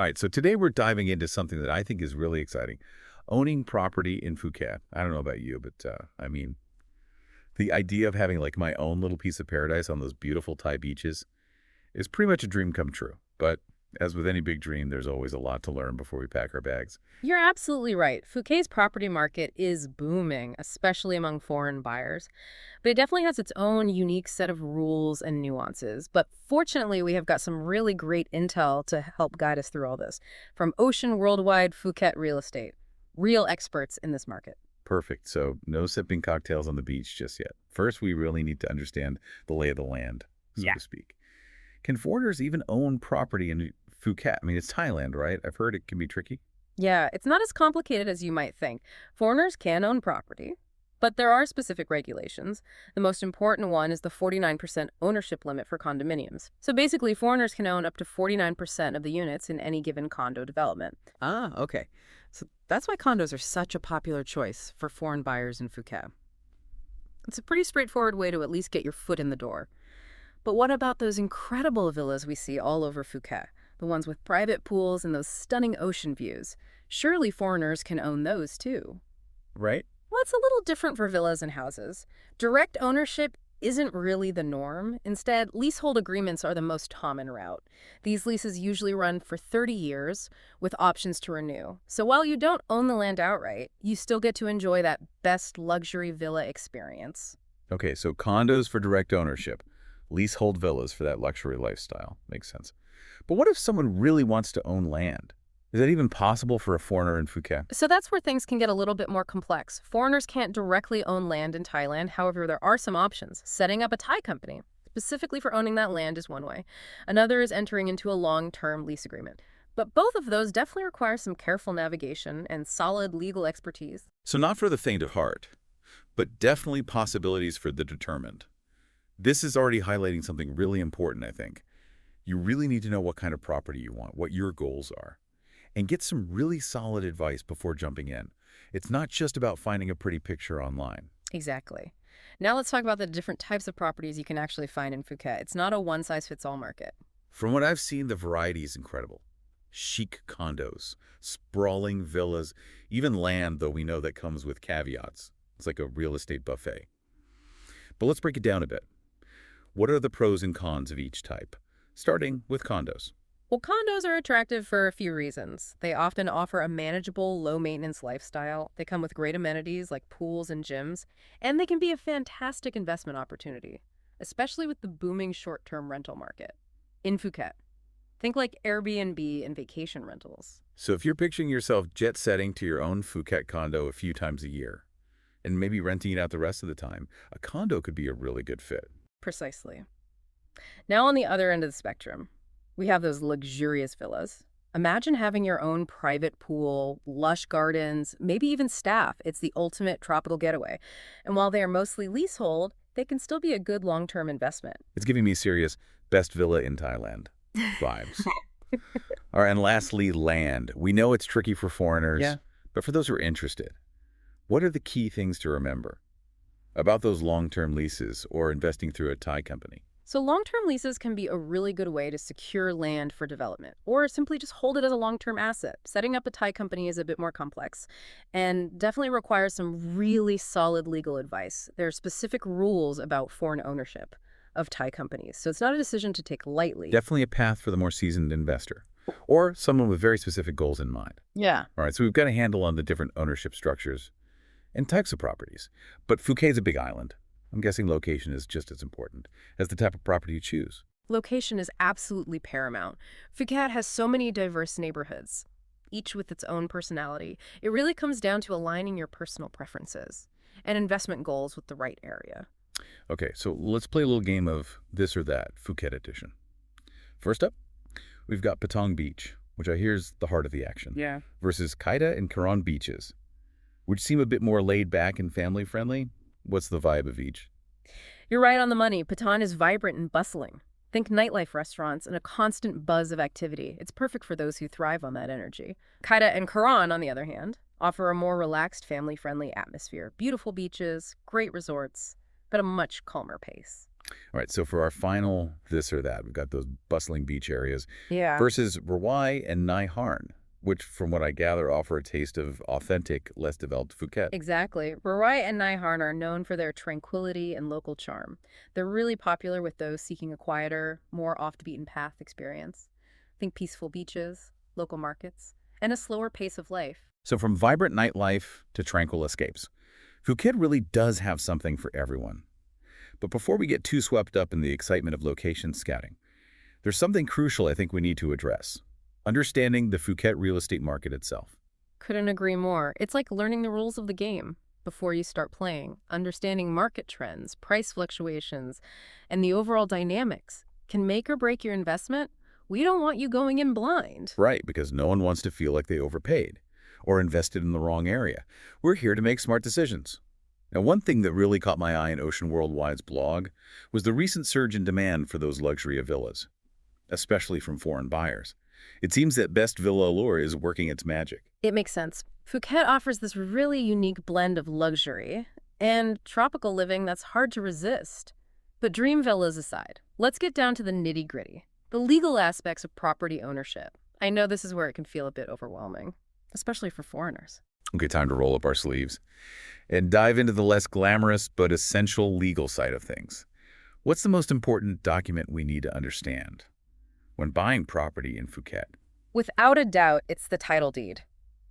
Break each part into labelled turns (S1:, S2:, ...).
S1: All right, so today we're diving into something that I think is really exciting. Owning property in Phuket. I don't know about you, but I mean, the idea of having like my own little piece of paradise on those beautiful Thai beaches is pretty much a dream come true. But as with any big dream, there's always a lot to learn before we pack our bags.
S2: You're absolutely right. Phuket's property market is booming, especially among foreign buyers. But it definitely has its own unique set of rules and nuances. But fortunately, we have got some really great intel to help guide us through all this. From Ocean Worldwide Phuket Real Estate, real experts in this market.
S1: Perfect. So no sipping cocktails on the beach just yet. First, we really need to understand the lay of the land, so
S2: Yeah.
S1: to speak. Can foreigners even own property in Phuket? I mean, it's Thailand, right? I've heard it can be tricky.
S2: Yeah, it's not as complicated as you might think. Foreigners can own property, but there are specific regulations. The most important one is the 49% ownership limit for condominiums. So basically, foreigners can own up to 49% of the units in any given condo development.
S3: Ah, okay. So that's why condos are such a popular choice for foreign buyers in Phuket.
S2: It's a pretty straightforward way to at least get your foot in the door. But what about those incredible villas we see all over Phuket? The ones with private pools and those stunning ocean views. Surely foreigners can own those too.
S1: Right?
S2: Well, it's a little different for villas and houses. Direct ownership isn't really the norm. Instead, leasehold agreements are the most common route. These leases usually run for 30 years with options to renew. So while you don't own the land outright, you still get to enjoy that best luxury villa experience.
S1: Okay, so condos for direct ownership, leasehold villas for that luxury lifestyle. Makes sense. But what if someone really wants to own land? Is that even possible for a foreigner in Phuket?
S2: So that's where things can get a little bit more complex. Foreigners can't directly own land in Thailand. However, there are some options. Setting up a Thai company, specifically for owning that land, is one way. Another is entering into a long-term lease agreement. But both of those definitely require some careful navigation and solid legal expertise.
S1: So not for the faint of heart, but definitely possibilities for the determined. This is already highlighting something really important, I think. You really need to know what kind of property you want, what your goals are, and get some really solid advice before jumping in. It's not just about finding a pretty picture online.
S2: Exactly. Now let's talk about the different types of properties you can actually find in Phuket. It's not a one-size-fits-all market.
S1: From what I've seen, the variety is incredible. Chic condos, sprawling villas, even land, though we know that comes with caveats. It's like a real estate buffet. But let's break it down a bit. What are the pros and cons of each type? Starting with condos.
S2: Well, condos are attractive for a few reasons. They often offer a manageable, low-maintenance lifestyle. They come with great amenities like pools and gyms, and they can be a fantastic investment opportunity, especially with the booming short-term rental market in Phuket. Think like Airbnb and vacation rentals.
S1: So if you're picturing yourself jet-setting to your own Phuket condo a few times a year, and maybe renting it out the rest of the time, a condo could be a really good fit.
S2: Precisely. Now on the other end of the spectrum, we have those luxurious villas. Imagine having your own private pool, lush gardens, maybe even staff. It's the ultimate tropical getaway. And while they are mostly leasehold, they can still be a good long-term investment.
S1: It's giving me serious best villa in Thailand vibes. All right, and lastly, land. We know it's tricky for foreigners,
S3: Yeah.
S1: but for those who are interested, what are the key things to remember about those long-term leases or investing through a Thai company?
S2: So long-term leases can be a really good way to secure land for development, or simply just hold it as a long-term asset. Setting up a Thai company is a bit more complex and definitely requires some really solid legal advice. There are specific rules about foreign ownership of Thai companies, so it's not a decision to take lightly.
S1: Definitely a path for the more seasoned investor or someone with very specific goals in mind.
S2: Yeah.
S1: All right, so we've got a handle on the different ownership structures and types of properties. But Phuket's a big island. I'm guessing location is just as important as the type of property you choose.
S2: Location is absolutely paramount. Phuket has so many diverse neighborhoods, each with its own personality. It really comes down to aligning your personal preferences and investment goals with the right area.
S1: Okay, so let's play a little game of this or that, Phuket edition. First up, we've got Patong Beach, which I hear is the heart of the action,
S3: Yeah.
S1: versus Kaita and Karon beaches, which seem a bit more laid back and family friendly. What's the vibe of each?
S2: You're right on the money. Patan is vibrant and bustling. Think nightlife restaurants and a constant buzz of activity. It's perfect for those who thrive on that energy. Kaita and Karan, on the other hand, offer a more relaxed, family-friendly atmosphere. Beautiful beaches, great resorts, but a much calmer pace.
S1: All right, so for our final this or that, we've got those bustling beach areas
S2: Yeah.
S1: versus Rawai and Nai Harn, which, from what I gather, offer a taste of authentic, less developed Phuket.
S2: Exactly. Rarai and Naiharn are known for their tranquility and local charm. They're really popular with those seeking a quieter, more off-the-beaten-path experience. Think peaceful beaches, local markets, and a slower pace of life.
S1: So from vibrant nightlife to tranquil escapes, Phuket really does have something for everyone. But before we get too swept up in the excitement of location scouting, there's something crucial I think we need to address: understanding the Phuket real estate market itself.
S2: Couldn't agree more. It's like learning the rules of the game before you start playing. Understanding market trends, price fluctuations, and the overall dynamics can make or break your investment. We don't want you going in blind.
S1: Right, because no one wants to feel like they overpaid or invested in the wrong area. We're here to make smart decisions. Now, one thing that really caught my eye in Ocean Worldwide's blog was the recent surge in demand for those luxury villas, especially from foreign buyers. It seems that Best Villa Allure is working its magic.
S2: It makes sense. Phuket offers this really unique blend of luxury and tropical living that's hard to resist. But dream villas aside, let's get down to the nitty-gritty, the legal aspects of property ownership. I know this is where it can feel a bit overwhelming, especially for foreigners.
S1: Okay, time to roll up our sleeves and dive into the less glamorous but essential legal side of things. What's the most important document we need to understand when buying property in Phuket?
S2: Without a doubt, it's the title deed.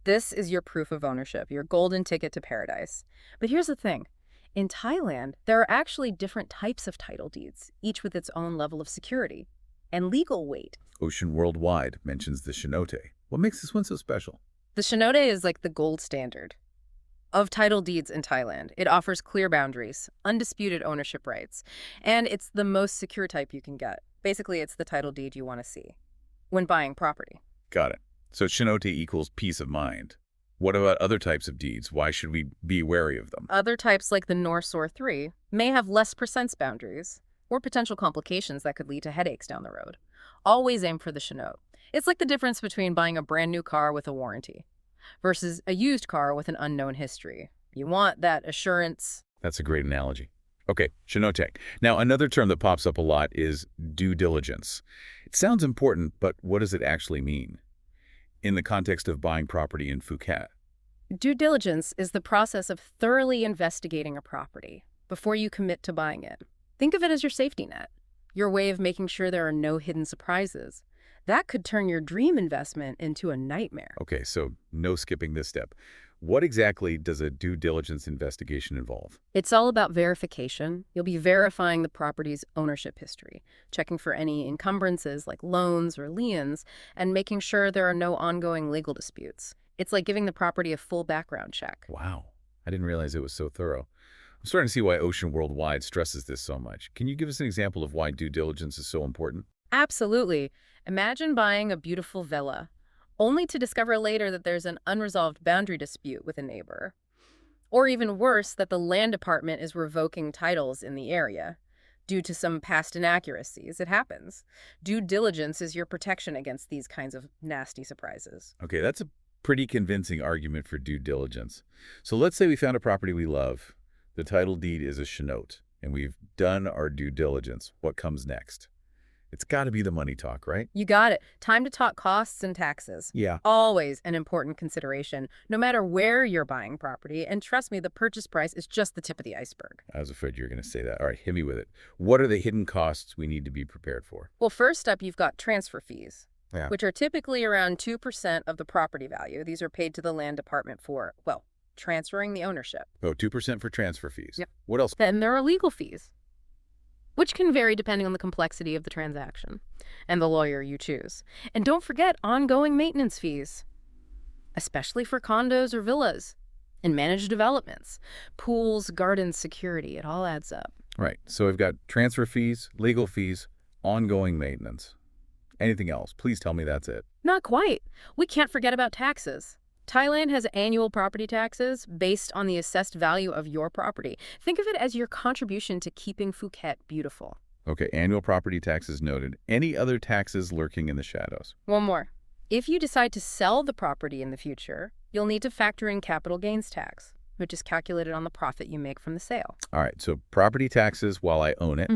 S2: This is your proof of ownership, your golden ticket to paradise. But here's the thing. In Thailand, there are actually different types of title deeds, each with its own level of security and legal weight.
S1: Ocean Worldwide mentions the cenote. What makes this one so special?
S2: The cenote is like the gold standard of title deeds in Thailand. It offers clear boundaries, undisputed ownership rights, and it's the most secure type you can get. Basically, it's the title deed you want to see when buying property.
S1: Got it. So cenote equals peace of mind. What about other types of deeds? Why should we be wary of them?
S2: Other types like the Norsor 3 may have less precise boundaries or potential complications that could lead to headaches down the road. Always aim for the cenote. It's like the difference between buying a brand new car with a warranty versus a used car with an unknown history. You want that assurance.
S1: That's a great analogy. Okay, cenote. Now, another term that pops up a lot is due diligence. It sounds important, but what does it actually mean in the context of buying property in Phuket?
S2: Due diligence is the process of thoroughly investigating a property before you commit to buying it. Think of it as your safety net, your way of making sure there are no hidden surprises. That could turn your dream investment into a nightmare.
S1: Okay, so no skipping this step. What exactly does a due diligence investigation involve?
S2: It's all about verification. You'll be verifying the property's ownership history, checking for any encumbrances like loans or liens, and making sure there are no ongoing legal disputes. It's like giving the property a full background check.
S1: Wow, I didn't realize it was so thorough. I'm starting to see why Ocean Worldwide stresses this so much. Can you give us an example of why due diligence is so important?
S2: Absolutely. Imagine buying a beautiful villa, only to discover later that there's an unresolved boundary dispute with a neighbor. Or even worse, that the land department is revoking titles in the area due to some past inaccuracies. It happens. Due diligence is your protection against these kinds of nasty surprises.
S1: Okay, that's a pretty convincing argument for due diligence. So let's say we found a property we love. The title deed is a cenote, and we've done our due diligence. What comes next? It's got to be the money talk, right?
S2: You got it. Time to talk costs and taxes.
S1: Yeah.
S2: Always an important consideration, no matter where you're buying property. And trust me, the purchase price is just the tip of the iceberg.
S1: I was afraid you were going to say that. All right, hit me with it. What are the hidden costs we need to be prepared for?
S2: Well, first up, you've got transfer fees,
S1: Yeah.
S2: which are typically around 2% of the property value. These are paid to the land department for, well, transferring the ownership.
S1: Oh, 2% for transfer fees.
S2: Yep.
S1: What else?
S2: Then there are legal fees, which can vary depending on the complexity of the transaction and the lawyer you choose. And don't forget ongoing maintenance fees, especially for condos or villas and managed developments, pools, gardens, security. It all adds up.
S1: Right. So we've got transfer fees, legal fees, ongoing maintenance. Anything else? Please tell me that's it.
S2: Not quite. We can't forget about taxes. Thailand has annual property taxes based on the assessed value of your property. Think of it as your contribution to keeping Phuket beautiful.
S1: Okay, annual property taxes noted. Any other taxes lurking in the shadows?
S2: One more. If you decide to sell the property in the future, you'll need to factor in capital gains tax. which is calculated on the profit you make from the sale.
S1: All right, so property taxes while I own it,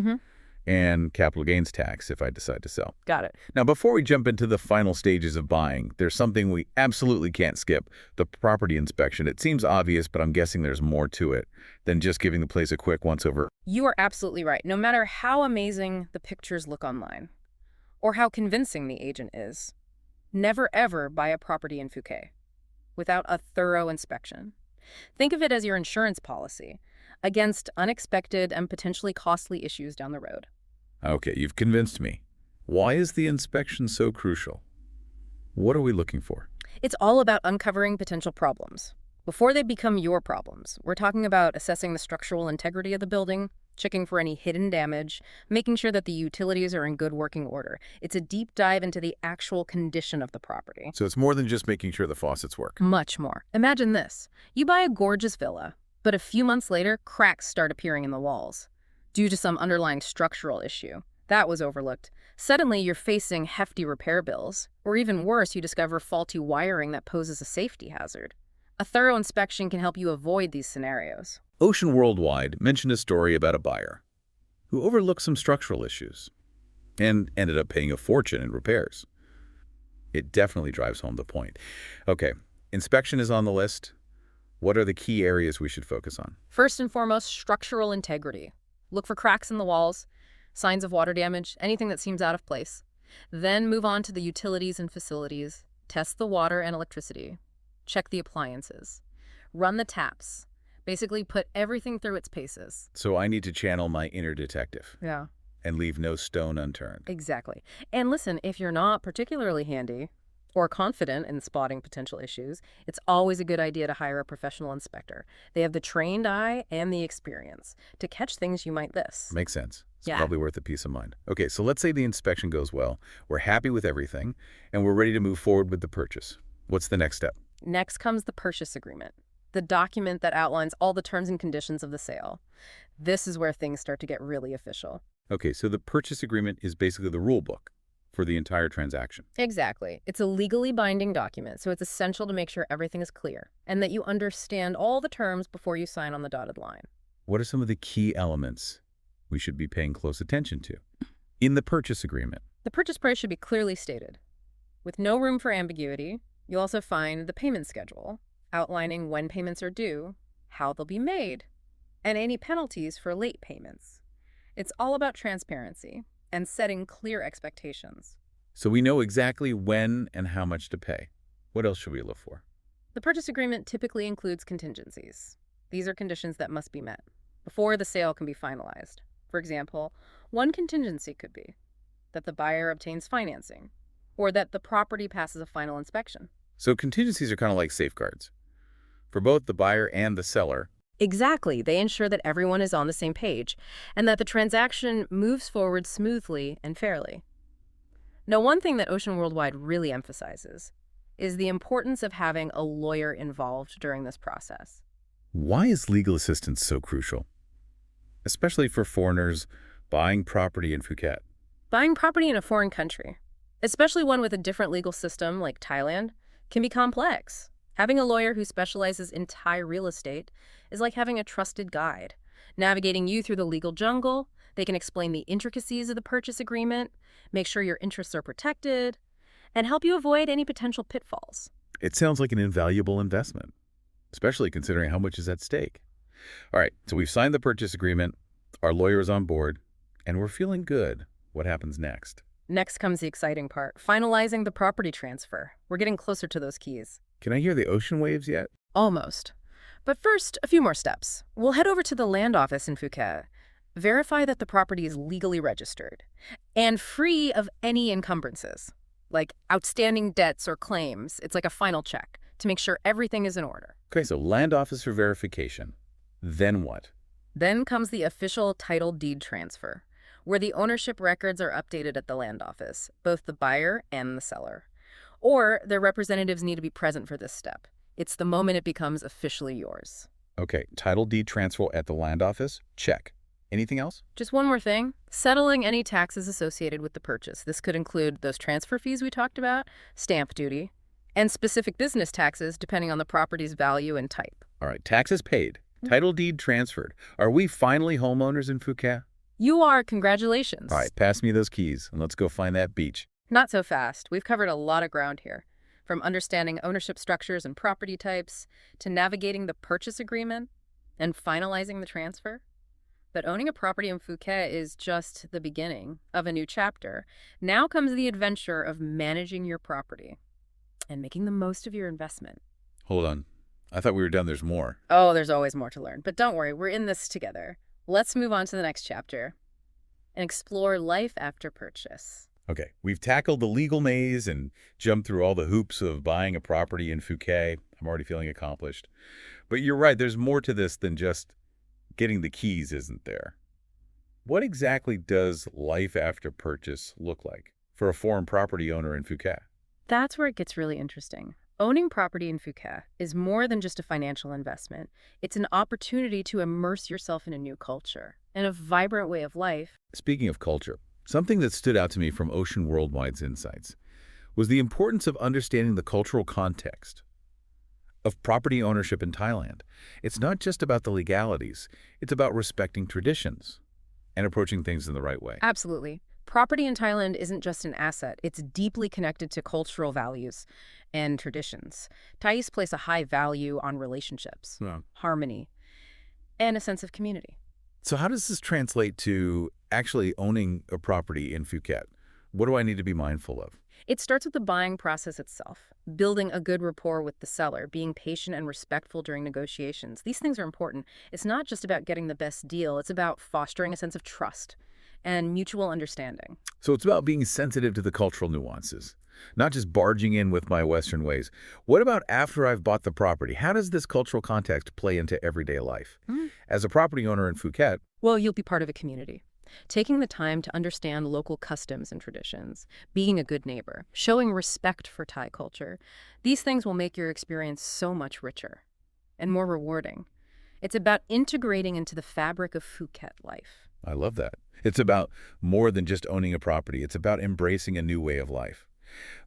S1: and capital gains tax if I decide to sell.
S2: Got it.
S1: Now, before we jump into the final stages of buying, there's something we absolutely can't skip, the property inspection. It seems obvious, but I'm guessing there's more to it than just giving the place a quick once-over.
S2: You are absolutely right. No matter how amazing the pictures look online or how convincing the agent is, never ever buy a property in Phuket without a thorough inspection. Think of it as your insurance policy against unexpected and potentially costly issues down the road.
S1: Okay, you've convinced me. Why is the inspection so crucial? What are we looking for?
S2: It's all about uncovering potential problems before they become your problems. We're talking about assessing the structural integrity of the building, checking for any hidden damage, making sure that the utilities are in good working order. It's a deep dive into the actual condition of the property.
S1: So it's more than just making sure the faucets work.
S2: Much more. Imagine this. You buy a gorgeous villa, but a few months later, cracks start appearing in the walls due to some underlying structural issue. That was overlooked. Suddenly, you're facing hefty repair bills, or even worse, you discover faulty wiring that poses a safety hazard. A thorough inspection can help you avoid these scenarios.
S1: Ocean Worldwide mentioned a story about a buyer who overlooked some structural issues and ended up paying a fortune in repairs. It definitely drives home the point. Okay, inspection is on the list. What are the key areas we should focus on?
S2: First and foremost, structural integrity. Look for cracks in the walls, signs of water damage, anything that seems out of place. Then move on to the utilities and facilities. Test the water and electricity. Check the appliances. Run the taps. Basically put everything through its paces.
S1: So I need to channel my inner detective
S2: Yeah,
S1: and leave no stone unturned.
S2: exactly. And listen, if you're not particularly handy or confident in spotting potential issues, it's always a good idea to hire a professional inspector. They have the trained eye and the experience to catch things you might miss.
S1: Makes sense. It's
S2: Yeah.
S1: probably worth a peace of mind. Okay, so let's say the inspection goes well. We're happy with everything, and we're ready to move forward with the purchase. What's the next step?
S2: Next comes the purchase agreement, the document that outlines all the terms and conditions of the sale. This is where things start to get really official.
S1: Okay, so the purchase agreement is basically the rule book for the entire transaction.
S2: Exactly. It's a legally binding document, so it's essential to make sure everything is clear and that you understand all the terms before you sign on the dotted line.
S1: What are some of the key elements we should be paying close attention to in the purchase agreement?
S2: The purchase price should be clearly stated, with no room for ambiguity. You'll also find the payment schedule, outlining when payments are due, how they'll be made, and any penalties for late payments. It's all about transparency and setting clear expectations.
S1: So we know exactly when and how much to pay. What else should we look for?
S2: The purchase agreement typically includes contingencies. These are conditions that must be met before the sale can be finalized. For example, one contingency could be that the buyer obtains financing or that the property passes a final inspection.
S1: So contingencies are kind of like safeguards for both the buyer and the seller.
S2: Exactly. They ensure that everyone is on the same page and that the transaction moves forward smoothly and fairly. Now, one thing that Ocean Worldwide really emphasizes is the importance of having a lawyer involved during this process.
S1: Why is legal assistance so crucial? Especially for foreigners buying property in Phuket.
S2: Buying property in a foreign country, especially one with a different legal system like Thailand, can be complex. Having a lawyer who specializes in Thai real estate is like having a trusted guide, navigating you through the legal jungle. They can explain the intricacies of the purchase agreement, make sure your interests are protected, and help you avoid any potential pitfalls.
S1: It sounds like an invaluable investment, especially considering how much is at stake. All right, so we've signed the purchase agreement, our lawyer is on board, and we're feeling good. What happens next?
S2: Next comes the exciting part, finalizing the property transfer. We're getting closer to those keys.
S1: Can I hear the ocean waves yet?
S2: Almost. But first, a few more steps. We'll head over to the land office in Phuket, verify that the property is legally registered and free of any encumbrances, like outstanding debts or claims. It's like a final check to make sure everything is in order.
S1: Okay, so land office for verification. Then what?
S2: Then comes the official title deed transfer, where the ownership records are updated at the land office, both the buyer and the seller. Or their representatives need to be present for this step. It's the moment it becomes officially yours.
S1: Okay, title deed transfer at the land office? Check. Anything else?
S2: Just one more thing, settling any taxes associated with the purchase. This could include those transfer fees we talked about, stamp duty, and specific business taxes depending on the property's value and type.
S1: All right, taxes paid, title deed transferred. Are we finally homeowners in Phuket?
S2: You are,
S1: All
S2: congratulations.
S1: right, pass me those keys and let's go find that beach.
S2: Not so fast. We've covered a lot of ground here. From understanding ownership structures and property types, to navigating the purchase agreement, and finalizing the transfer. But owning a property in Phuket is just the beginning of a new chapter. Now comes the adventure of managing your property and making the most of your investment.
S1: Hold on. I thought we were done. There's more.
S2: Oh, there's always more to learn. But don't worry, we're in this together. Let's move on to the next chapter and explore life after purchase.
S1: Okay, we've tackled the legal maze and jumped through all the hoops of buying a property in Phuket. I'm already feeling accomplished. But you're right, there's more to this than just getting the keys, isn't there? What exactly does life after purchase look like for a foreign property owner in Phuket?
S2: That's where it gets really interesting. Owning property in Phuket is more than just a financial investment. It's an opportunity to immerse yourself in a new culture and a vibrant way of life.
S1: Speaking of culture, something that stood out to me from Ocean Worldwide's insights was the importance of understanding the cultural context of property ownership in Thailand. It's not just about the legalities, it's about respecting traditions and approaching things in the right way.
S2: Absolutely. Property in Thailand isn't just an asset. It's deeply connected to cultural values and traditions. Thais place a high value on relationships,
S1: Yeah.
S2: harmony, and a sense of community.
S1: So how does this translate to actually owning a property in Phuket? What do I need to be mindful of?
S2: It starts with the buying process itself, building a good rapport with the seller, being patient and respectful during negotiations. These things are important. It's not just about getting the best deal. It's about fostering a sense of trust and mutual understanding.
S1: So it's about being sensitive to the cultural nuances, not just barging in with my Western ways. What about after I've bought the property? How does this cultural context play into everyday life? As a property owner in Phuket,
S2: Well, you'll be part of a community. Taking the time to understand local customs and traditions, being a good neighbor, showing respect for Thai culture, these things will make your experience so much richer and more rewarding. It's about integrating into the fabric of Phuket life.
S1: I love that. It's about more than just owning a property. It's about embracing a new way of life.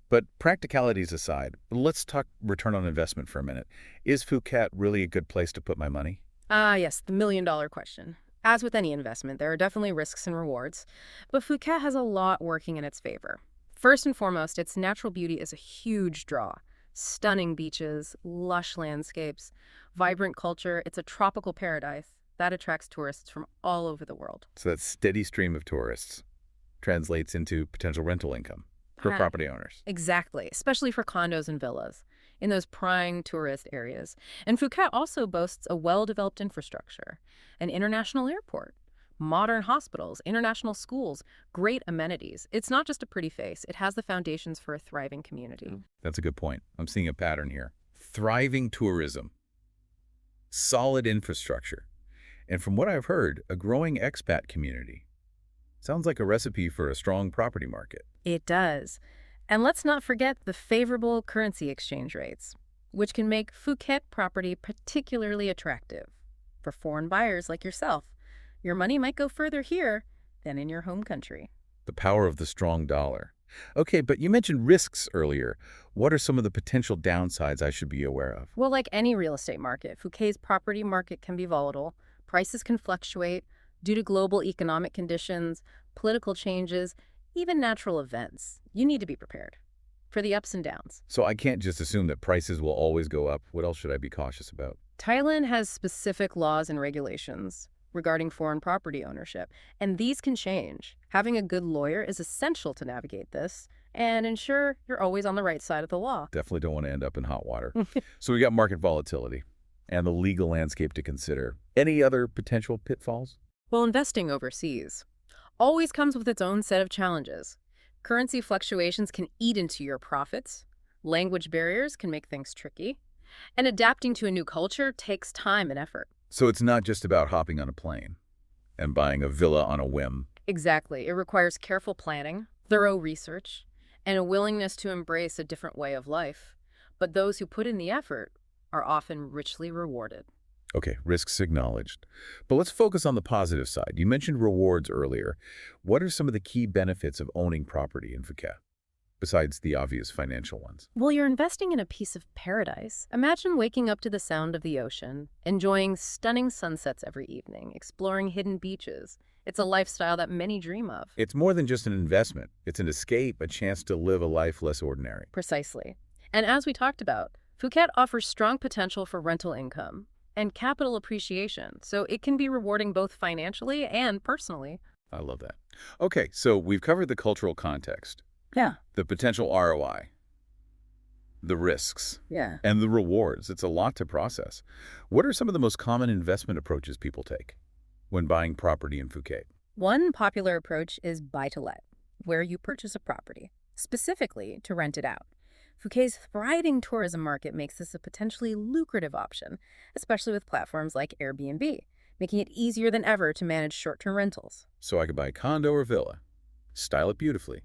S1: But practicalities aside, let's talk return on investment for a minute. Is Phuket really a good place to put my money?
S2: Ah, yes, the million-dollar question. As with any investment, there are definitely risks and rewards, but Phuket has a lot working in its favor. First and foremost, its natural beauty is a huge draw. Stunning beaches, lush landscapes, vibrant culture. It's a tropical paradise that attracts tourists from all over the world.
S1: So that steady stream of tourists translates into potential rental income for
S2: Ah,
S1: property owners.
S2: Exactly, especially for condos and villas in those prime tourist areas. And Phuket also boasts a well-developed infrastructure, an international airport, modern hospitals, international schools, great amenities. It's not just a pretty face. It has the foundations for a thriving community.
S1: That's a good point. I'm seeing a pattern here. Thriving tourism, solid infrastructure, and from what I've heard, a growing expat community. Sounds like a recipe for a strong property market.
S2: It does. And let's not forget the favorable currency exchange rates, which can make Phuket property particularly attractive for foreign buyers like yourself. Your money might go further here than in your home country.
S1: The power of the strong dollar. Okay, but you mentioned risks earlier. What are some of the potential downsides I should be aware of?
S2: Well, like any real estate market, Phuket's property market can be volatile. Prices can fluctuate due to global economic conditions, political changes, even natural events. You need to be prepared for the ups and downs.
S1: So I can't just assume that prices will always go up. What else should I be cautious about?
S2: Thailand has specific laws and regulations regarding foreign property ownership, and these can change. Having a good lawyer is essential to navigate this and ensure you're always on the right side of the law.
S1: Definitely don't want to end up in hot water. So we got market volatility and the legal landscape to consider. Any other potential pitfalls?
S2: Well, investing overseas always comes with its own set of challenges. Currency fluctuations can eat into your profits. Language barriers can make things tricky. And adapting to a new culture takes time and effort.
S1: So it's not just about hopping on a plane and buying a villa on a whim.
S2: Exactly. It requires careful planning, thorough research, and a willingness to embrace a different way of life. But those who put in the effort are often richly rewarded.
S1: Okay, risks acknowledged. But let's focus on the positive side. You mentioned rewards earlier. What are some of the key benefits of owning property in Phuket? besides the obvious financial ones?
S2: Well, you're investing in a piece of paradise. Imagine waking up to the sound of the ocean, enjoying stunning sunsets every evening, exploring hidden beaches. It's a lifestyle that many dream of.
S1: It's more than just an investment. It's an escape, a chance to live a life less ordinary.
S2: Precisely. And as we talked about, Phuket offers strong potential for rental income and capital appreciation, so it can be rewarding both financially and personally.
S1: I love that. Okay, so we've covered the cultural context,
S3: Yeah.
S1: the potential ROI, the risks,
S3: Yeah.
S1: and the rewards. It's a lot to process. What are some of the most common investment approaches people take when buying property in Phuket?
S2: One popular approach is buy-to-let, where you purchase a property, specifically to rent it out. Phuket's thriving tourism market makes this a potentially lucrative option, especially with platforms like Airbnb, making it easier than ever to manage short-term rentals.
S1: So I could buy a condo or villa, style it beautifully,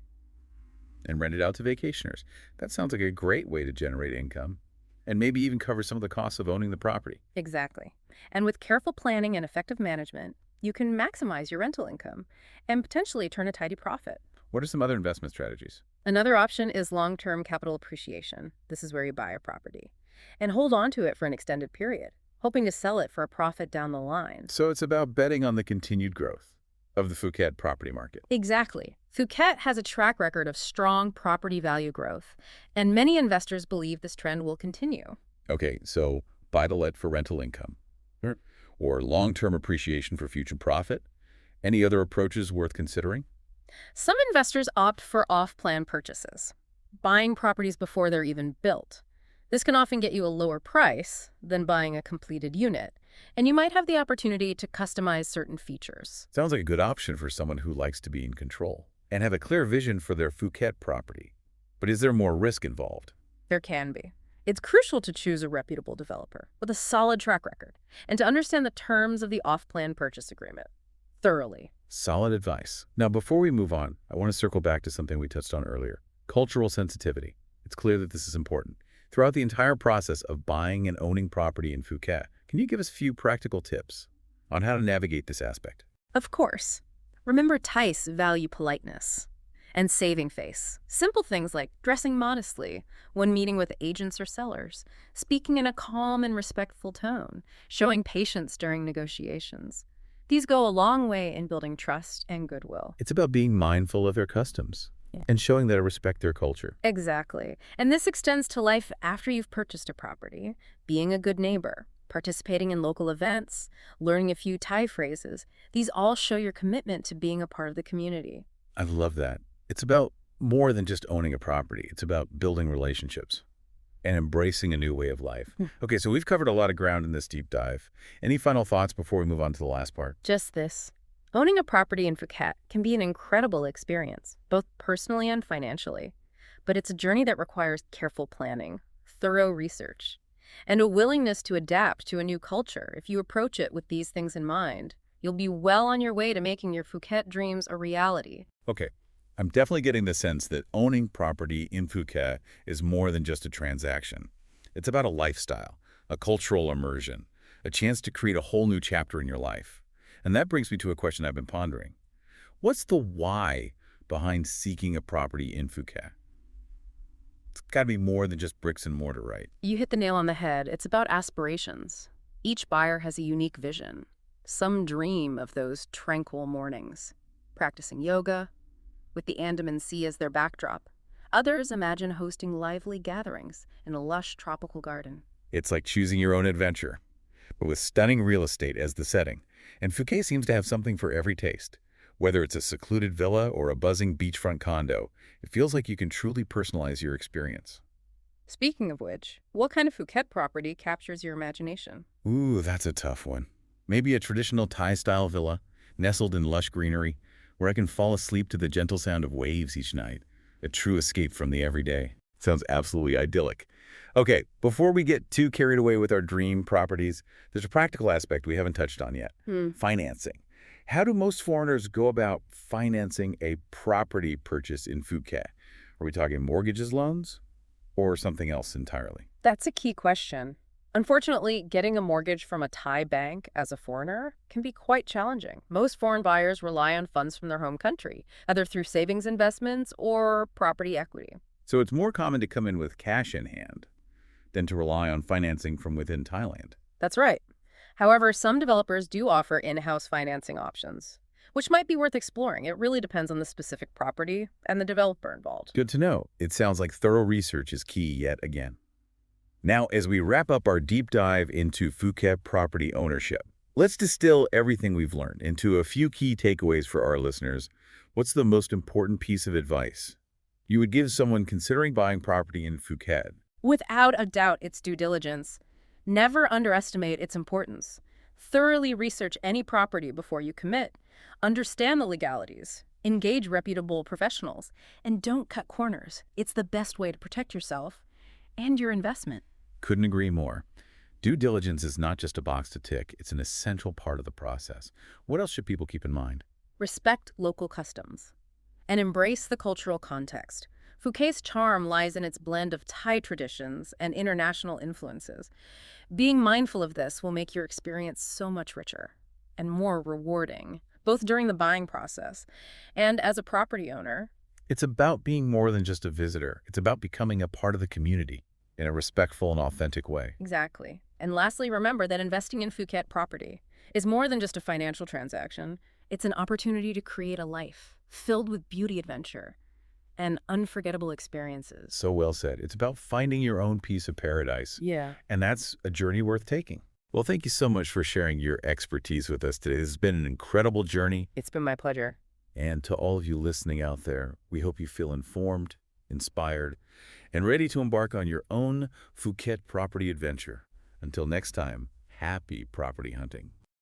S1: and rent it out to vacationers. That sounds like a great way to generate income and maybe even cover some of the costs of owning the property.
S2: Exactly. And with careful planning and effective management, you can maximize your rental income and potentially turn a tidy profit.
S1: What are some other investment strategies?
S2: Another option is long-term capital appreciation. This is where you buy a property and hold on to it for an extended period, hoping to sell it for a profit down the line.
S1: So it's about betting on the continued growth of the Phuket property market.
S2: Exactly. Phuket has a track record of strong property value growth, and many investors believe this trend will continue.
S1: Okay, so buy-to-let for rental income,
S3: Sure.
S1: or long-term appreciation for future profit. Any other approaches worth considering?
S2: Some investors opt for off-plan purchases, buying properties before they're even built. This can often get you a lower price than buying a completed unit, and you might have the opportunity to customize certain features.
S1: Sounds like a good option for someone who likes to be in control and have a clear vision for their Phuket property. But is there more risk involved?
S2: There can be. It's crucial to choose a reputable developer with a solid track record and to understand the terms of the off-plan purchase agreement thoroughly.
S1: Solid advice. Now, before we move on, I want to circle back to something we touched on earlier, cultural sensitivity. It's clear that this is important. Throughout the entire process of buying and owning property in Phuket, can you give us a few practical tips on how to navigate this aspect?
S2: Of course. Remember Thais value politeness and saving face. Simple things like dressing modestly when meeting with agents or sellers, speaking in a calm and respectful tone, showing patience during negotiations. These go a long way in building trust and goodwill.
S1: It's about being mindful of their customs and showing that I respect their culture.
S2: Exactly. And this extends to life after you've purchased a property. Being a good neighbor, participating in local events, learning a few Thai phrases. These all show your commitment to being a part of the community.
S1: I love that. It's about more than just owning a property. It's about building relationships and embracing a new way of life. Okay, so we've covered a lot of ground in this deep dive. Any final thoughts before we move on to the last part?
S2: Just this. Owning a property in Phuket can be an incredible experience, both personally and financially. But it's a journey that requires careful planning, thorough research, and a willingness to adapt to a new culture. If you approach it with these things in mind, you'll be well on your way to making your Phuket dreams a reality.
S1: Okay, I'm definitely getting the sense that owning property in Phuket is more than just a transaction. It's about a lifestyle, a cultural immersion, a chance to create a whole new chapter in your life. And that brings me to a question I've been pondering. What's the why behind seeking a property in Phuket? It's got to be more than just bricks and mortar, right?
S2: You hit the nail on the head. It's about aspirations. Each buyer has a unique vision. Some dream of those tranquil mornings, practicing yoga, with the Andaman Sea as their backdrop. Others imagine hosting lively gatherings in a lush tropical garden.
S1: It's like choosing your own adventure, but with stunning real estate as the setting. And Phuket seems to have something for every taste. Whether it's a secluded villa or a buzzing beachfront condo, it feels like you can truly personalize your experience.
S2: Speaking of which, what kind of Phuket property captures your imagination?
S1: Ooh, that's a tough one. Maybe a traditional Thai-style villa, nestled in lush greenery, where I can fall asleep to the gentle sound of waves each night. A true escape from the everyday. Sounds absolutely idyllic. Okay, before we get too carried away with our dream properties, there's a practical aspect we haven't touched on yet. Financing. How do most foreigners go about financing a property purchase in Phuket? Are we talking mortgages, loans, or something else entirely?
S2: That's a key question. Unfortunately, getting a mortgage from a Thai bank as a foreigner can be quite challenging. Most foreign buyers rely on funds from their home country, either through savings investments or property equity.
S1: So it's more common to come in with cash in hand than to rely on financing from within Thailand.
S2: That's right. However, some developers do offer in-house financing options, which might be worth exploring. It really depends on the specific property and the developer involved.
S1: Good to know. It sounds like thorough research is key yet again. Now, as we wrap up our deep dive into Phuket property ownership, let's distill everything we've learned into a few key takeaways for our listeners. What's the most important piece of advice you would give someone considering buying property in Phuket?
S2: Without a doubt, it's due diligence. Never underestimate its importance. Thoroughly research any property before you commit. Understand the legalities. Engage reputable professionals. And don't cut corners. It's the best way to protect yourself and your investment.
S1: Couldn't agree more. Due diligence is not just a box to tick, it's an essential part of the process. What else should people keep in mind?
S2: Respect local customs and embrace the cultural context. Phuket's charm lies in its blend of Thai traditions and international influences. Being mindful of this will make your experience so much richer and more rewarding, both during the buying process and as a property owner.
S1: It's about being more than just a visitor. It's about becoming a part of the community in a respectful and authentic way.
S2: Exactly. And lastly, remember that investing in Phuket property is more than just a financial transaction. It's an opportunity to create a life filled with beauty, adventure, and unforgettable experiences.
S1: So well said. It's about finding your own piece of paradise.
S2: Yeah.
S1: And that's a journey worth taking. Well, thank you so much for sharing your expertise with us today. This has been an incredible journey.
S2: It's been my pleasure.
S1: And to all of you listening out there, we hope you feel informed, inspired, and ready to embark on your own Phuket property adventure. Until next time, happy property hunting.